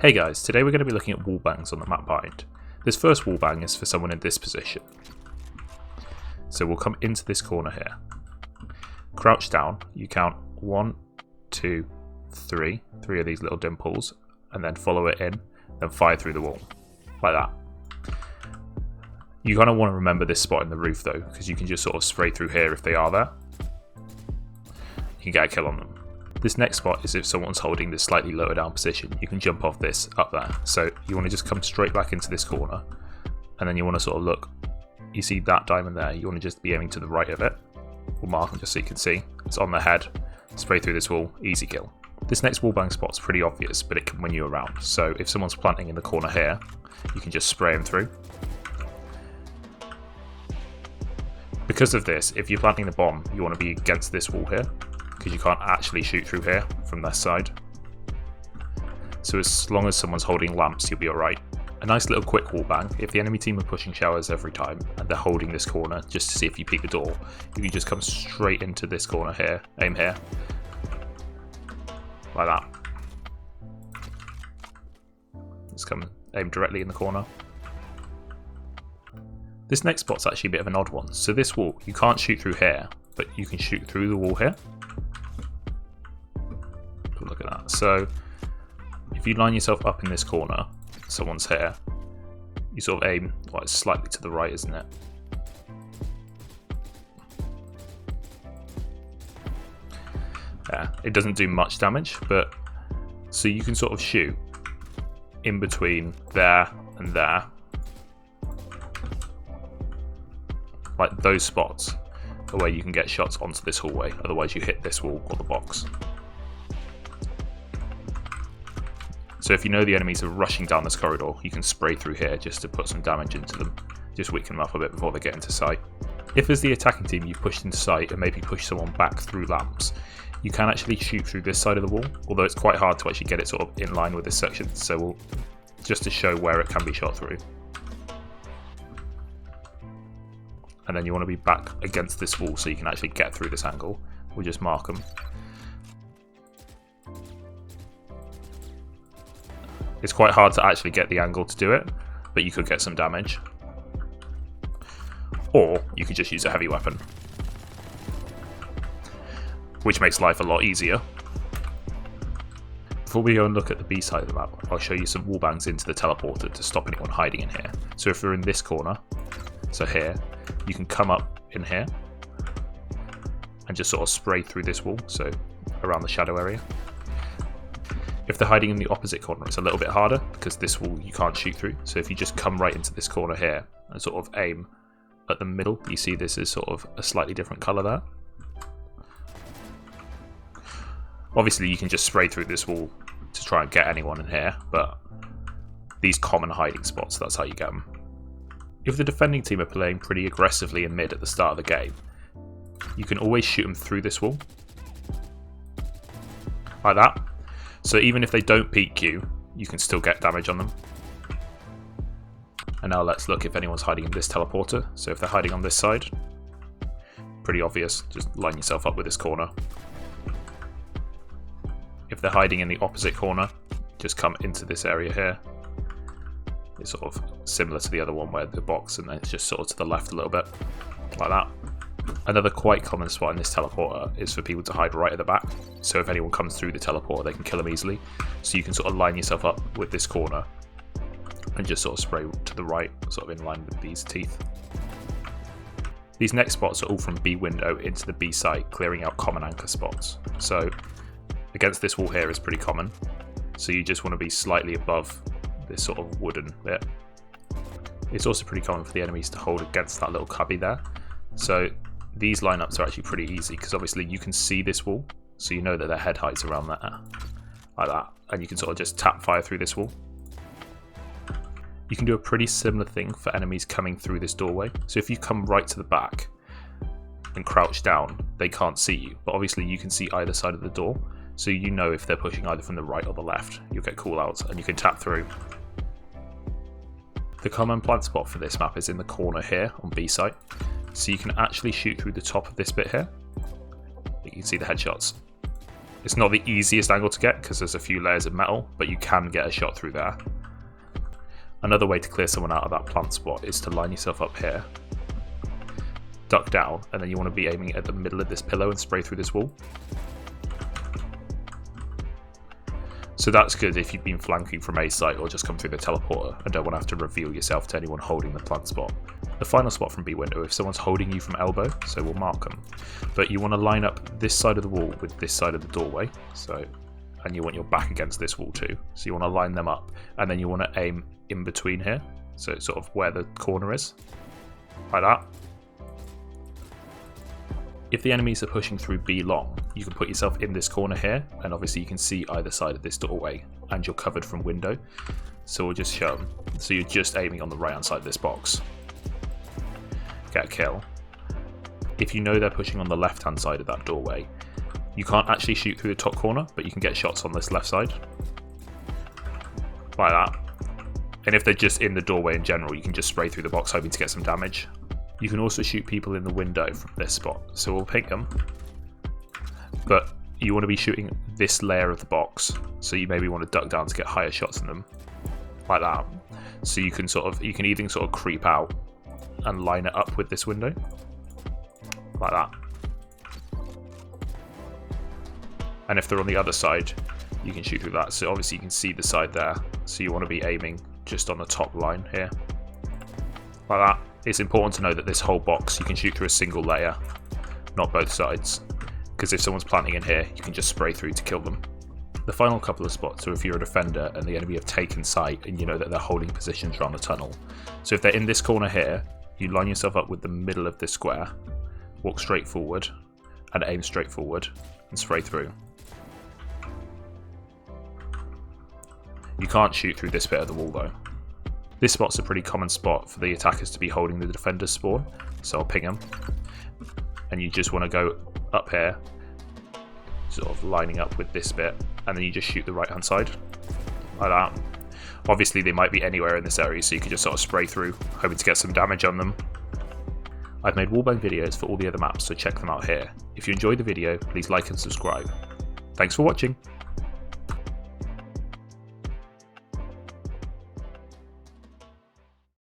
Hey guys, today we're going to be looking at wallbangs on the map behind. This first wallbang is for someone in this position. So we'll come into this corner here. Crouch down, you count 1, 2, 3 of these little dimples, and then follow it in, then fire through the wall, like that. You kind of want to remember this spot in the roof though, because you can just sort of spray through here if they are there. You can get a kill on them. This next spot is if someone's holding this slightly lower down position, you can jump off this up there. So you want to just come straight back into this corner, and then you want to sort of look. You see that diamond there, you want to just be aiming to the right of it. We'll mark them just so you can see. It's on the head, spray through this wall, easy kill. This next wallbang spot's pretty obvious, but it can win you around. So if someone's planting in the corner here, you can just spray them through. Because of this, if you're planting the bomb, you want to be against this wall here, because you can't actually shoot through here from this side. So as long as someone's holding lamps, you'll be alright. A nice little quick wallbang, if the enemy team are pushing showers every time and they're holding this corner just to see if you peek the door, you can just come straight into this corner here, aim here, like that. Just come aim directly in the corner. This next spot's actually a bit of an odd one. So this wall, you can't shoot through here, but you can shoot through the wall here. Look at that. So if you line yourself up in this corner, someone's here, you sort of aim, well, it's slightly to the right, isn't it? Yeah, it doesn't do much damage, but so you can sort of shoot in between there and there. Like those spots are where you can get shots onto this hallway, otherwise you hit this wall or the box. So if you know the enemies are rushing down this corridor, you can spray through here just to put some damage into them, just weaken them up a bit before they get into sight. If as the attacking team you've pushed into sight and maybe push someone back through lamps, you can actually shoot through this side of the wall, although it's quite hard to actually get it sort of in line with this section, so we'll just to show where it can be shot through. And then you want to be back against this wall so you can actually get through this angle. We'll just mark them. It's quite hard to actually get the angle to do it, but you could get some damage. Or you could just use a heavy weapon, which makes life a lot easier. Before we go and look at the B side of the map, I'll show you some wallbangs into the teleporter to stop anyone hiding in here. So if they're in this corner, so here, you can come up in here and just sort of spray through this wall, so around the shadow area. If they're hiding in the opposite corner, it's a little bit harder because this wall you can't shoot through. So if you just come right into this corner here and sort of aim at the middle, you see this is sort of a slightly different colour there. Obviously you can just spray through this wall to try and get anyone in here, but these common hiding spots, that's how you get them. If the defending team are playing pretty aggressively in mid at the start of the game, you can always shoot them through this wall, like that. So even if they don't peek you, you can still get damage on them. And now let's look if anyone's hiding in this teleporter. So if they're hiding on this side, pretty obvious, just line yourself up with this corner. If they're hiding in the opposite corner, just come into this area here. It's sort of similar to the other one where the box and then it's just sort of to the left a little bit, like that. Another quite common spot in this teleporter is for people to hide right at the back. So if anyone comes through the teleporter, they can kill them easily. So you can sort of line yourself up with this corner and just sort of spray to the right, sort of in line with these teeth. These next spots are all from B window into the B site, clearing out common anchor spots. So against this wall here is pretty common. So you just want to be slightly above this sort of wooden bit. It's also pretty common for the enemies to hold against that little cubby there. So these lineups are actually pretty easy because obviously you can see this wall, so you know that their head height's around there, like that, and you can sort of just tap fire through this wall. You can do a pretty similar thing for enemies coming through this doorway. So if you come right to the back and crouch down, they can't see you, but obviously you can see either side of the door, so you know if they're pushing either from the right or the left. You'll get call outs and you can tap through. The common plant spot for this map is in the corner here on B site. So you can actually shoot through the top of this bit here. You can see the headshots. It's not the easiest angle to get because there's a few layers of metal, but you can get a shot through there. Another way to clear someone out of that plant spot is to line yourself up here, duck down, and then you want to be aiming at the middle of this pillow and spray through this wall. So that's good if you've been flanking from A site or just come through the teleporter and don't want to have to reveal yourself to anyone holding the plant spot. The final spot from B window, if someone's holding you from elbow, so we'll mark them, but you want to line up this side of the wall with this side of the doorway, and you want your back against this wall too, so you want to line them up, and then you want to aim in between here, so it's sort of where the corner is, like that. If the enemies are pushing through B long, you can put yourself in this corner here, and obviously you can see either side of this doorway, and you're covered from window. So we'll just show them. So you're just aiming on the right hand side of this box. Get a kill. If you know they're pushing on the left hand side of that doorway, you can't actually shoot through the top corner, but you can get shots on this left side. Like that. And if they're just in the doorway in general, you can just spray through the box hoping to get some damage. You can also shoot people in the window from this spot, so we'll pick them, but you want to be shooting this layer of the box, so you maybe want to duck down to get higher shots in them, like that. So you can even sort of creep out and line it up with this window, like that. And if they're on the other side, you can shoot through that. So obviously you can see the side there, so you want to be aiming just on the top line here, like that. It's important to know that this whole box you can shoot through a single layer, not both sides, because if someone's planting in here, you can just spray through to kill them. The final couple of spots are if you're a defender and the enemy have taken sight and you know that they're holding positions around the tunnel. So if they're in this corner here, you line yourself up with the middle of this square, walk straight forward, and aim straight forward, and spray through. You can't shoot through this bit of the wall though. This spot's a pretty common spot for the attackers to be holding the defender's spawn, so I'll ping them. And you just want to go up here, sort of lining up with this bit, and then you just shoot the right hand side, like that. Obviously they might be anywhere in this area, so you can just sort of spray through, hoping to get some damage on them. I've made wallbang videos for all the other maps, so check them out here. If you enjoyed the video, please like and subscribe. Thanks for watching!